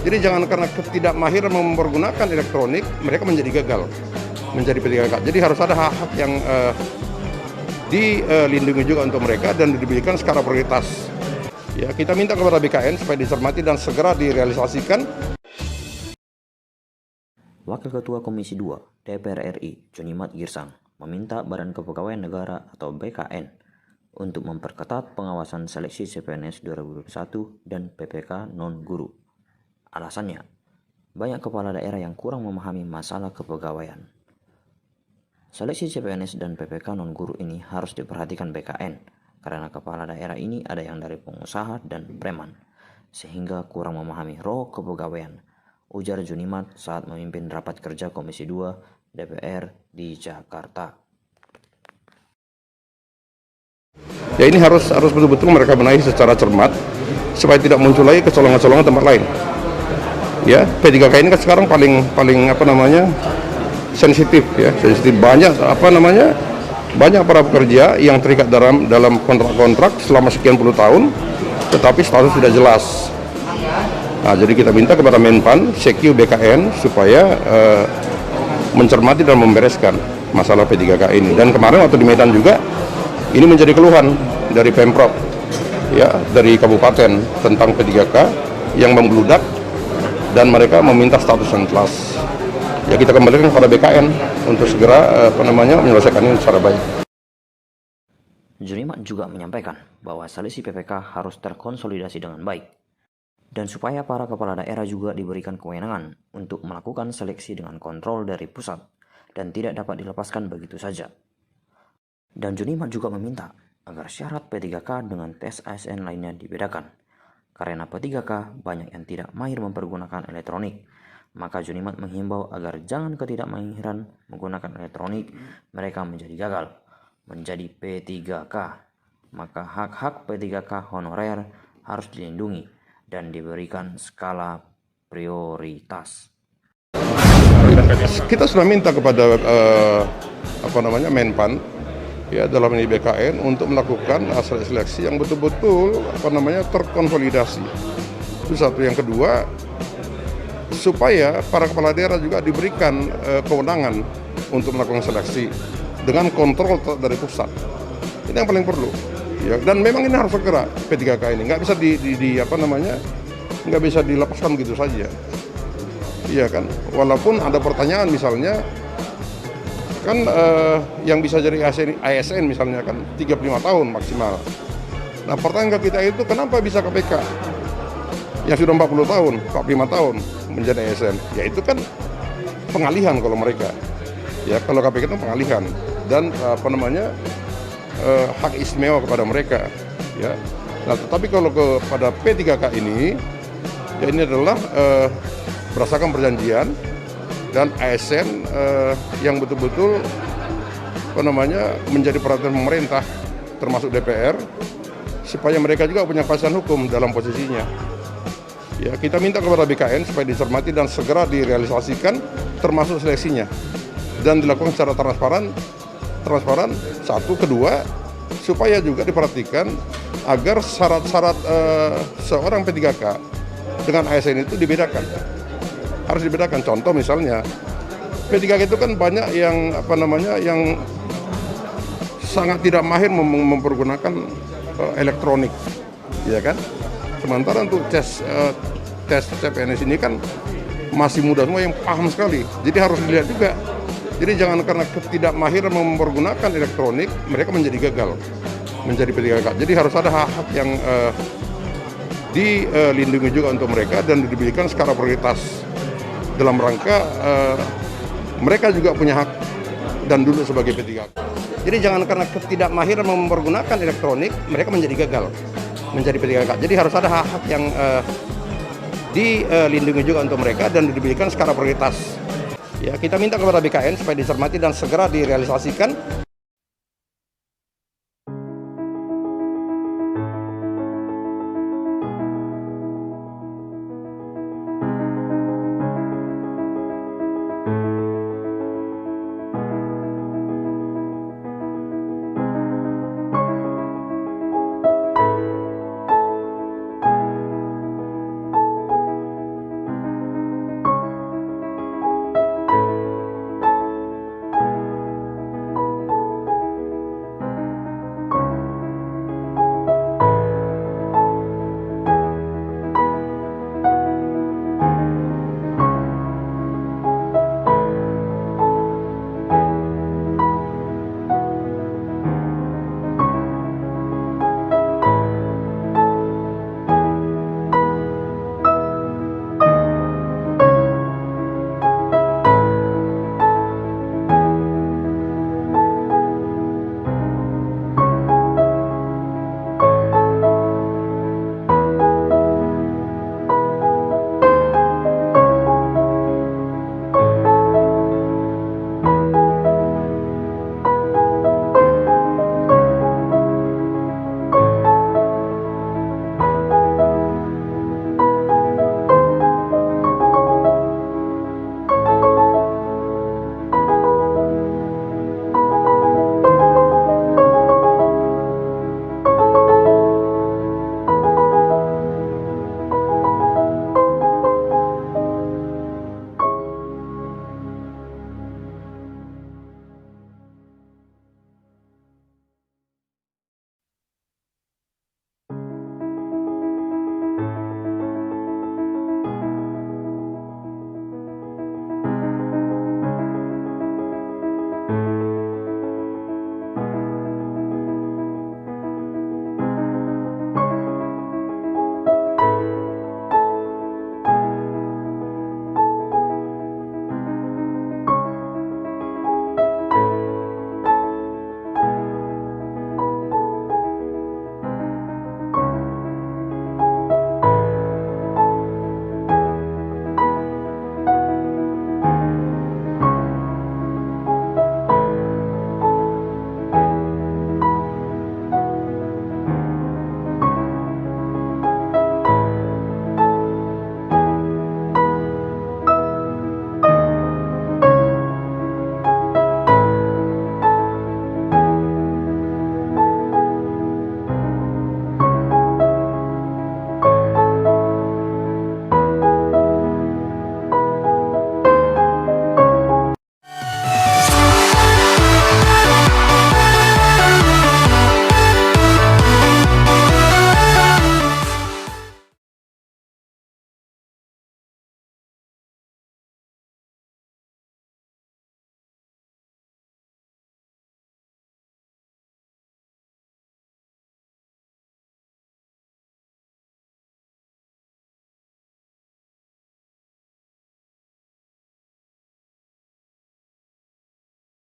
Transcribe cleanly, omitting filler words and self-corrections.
Jadi jangan karena ketidakmahiran mempergunakan elektronik, mereka menjadi gagal, menjadi P3K. Jadi harus ada hak-hak yang dilindungi juga untuk mereka dan diberikan secara prioritas. Ya, kita minta kepada BKN supaya dicermati dan segera direalisasikan. Wakil Ketua Komisi 2 DPR RI, Junimat Girsang, meminta Badan Kepegawaian Negara atau BKN untuk memperketat pengawasan seleksi CPNS 2021 dan PPK non-guru. Alasannya, banyak kepala daerah yang kurang memahami masalah kepegawaian. Seleksi CPNS dan PPK non-guru ini harus diperhatikan BKN, karena kepala daerah ini ada yang dari pengusaha dan preman, sehingga kurang memahami roh kepegawaian, ujar Junimat saat memimpin rapat kerja Komisi 2 DPR di Jakarta. Ya, ini harus betul-betul mereka benahi secara cermat supaya tidak muncul lagi kecolongan-kecolongan tempat lain. Ya, P3K ini kan sekarang paling sensitif ya, banyak banyak para pekerja yang terikat dalam kontrak-kontrak selama sekian puluh tahun, tetapi status tidak jelas. Nah, jadi kita minta kepada Menpan, CQ, BKN supaya mencermati dan membereskan masalah P3K ini. Dan kemarin waktu di Medan juga ini menjadi keluhan dari Pemprov, ya, dari kabupaten tentang P3K yang membludak dan mereka meminta status yang jelas. Ya, kita kembalikan kepada BKN untuk segera menyelesaikan ini secara baik. Junimat juga menyampaikan bahwa seleksi PPK harus terkonsolidasi dengan baik, dan supaya para kepala daerah juga diberikan kewenangan untuk melakukan seleksi dengan kontrol dari pusat dan tidak dapat dilepaskan begitu saja. Dan Junimat juga meminta agar syarat P3K dengan tes ASN lainnya dibedakan, karena P3K banyak yang tidak mahir mempergunakan elektronik. Maka Junimat menghimbau agar jangan ketidakmahiran menggunakan elektronik mereka menjadi gagal menjadi P3K. Maka hak-hak P3K honorer harus dilindungi dan diberikan skala prioritas. Kita sudah minta kepada Menpan, ya, dalam ini BKN untuk melakukan seleksi yang betul-betul terkonsolidasi. Itu satu. Yang kedua, supaya para kepala daerah juga diberikan kewenangan untuk melakukan seleksi dengan kontrol dari pusat. Ini yang paling perlu. Ya, dan memang ini harus segera P3K ini, nggak bisa nggak bisa dilepaskan begitu saja. Iya kan, walaupun ada pertanyaan misalnya kan yang bisa jadi ASN misalnya kan 35 tahun maksimal. Nah, pertanyaan ke kita itu kenapa bisa KPK yang sudah 40 tahun, 45 tahun menjadi ASN? Ya itu kan pengalihan kalau mereka. Ya, kalau KPK itu pengalihan dan hak istimewa kepada mereka. Ya. Nah, tetapi kalau kepada P3K ini, ya ini adalah berdasarkan perjanjian dan ASN yang betul-betul menjadi perhatian pemerintah termasuk DPR supaya mereka juga punya kepastian hukum dalam posisinya. Ya, kita minta kepada BKN supaya dicermati dan segera direalisasikan termasuk seleksinya dan dilakukan secara transparan. Satu, kedua, supaya juga diperhatikan agar syarat-syarat seorang P3K dengan ASN itu dibedakan. Harus dibedakan. Contoh misalnya P3K itu kan banyak yang yang sangat tidak mahir mempergunakan elektronik, ya kan? Sementara untuk tes CPNS ini kan masih muda semua yang paham sekali. Jadi harus dilihat juga. Jadi jangan karena ketidakmahiran mempergunakan elektronik mereka menjadi gagal menjadi P3K. Jadi harus ada hak-hak yang dilindungi juga untuk mereka dan diberikan secara prioritas dalam rangka mereka juga punya hak dan duduk sebagai P3K. Jadi jangan karena ketidakmahiran mempergunakan elektronik mereka menjadi gagal menjadi P3K. Jadi harus ada hak-hak yang dilindungi juga untuk mereka dan diberikan secara prioritas. Ya, kita minta kepada BKN supaya dicermati dan segera direalisasikan.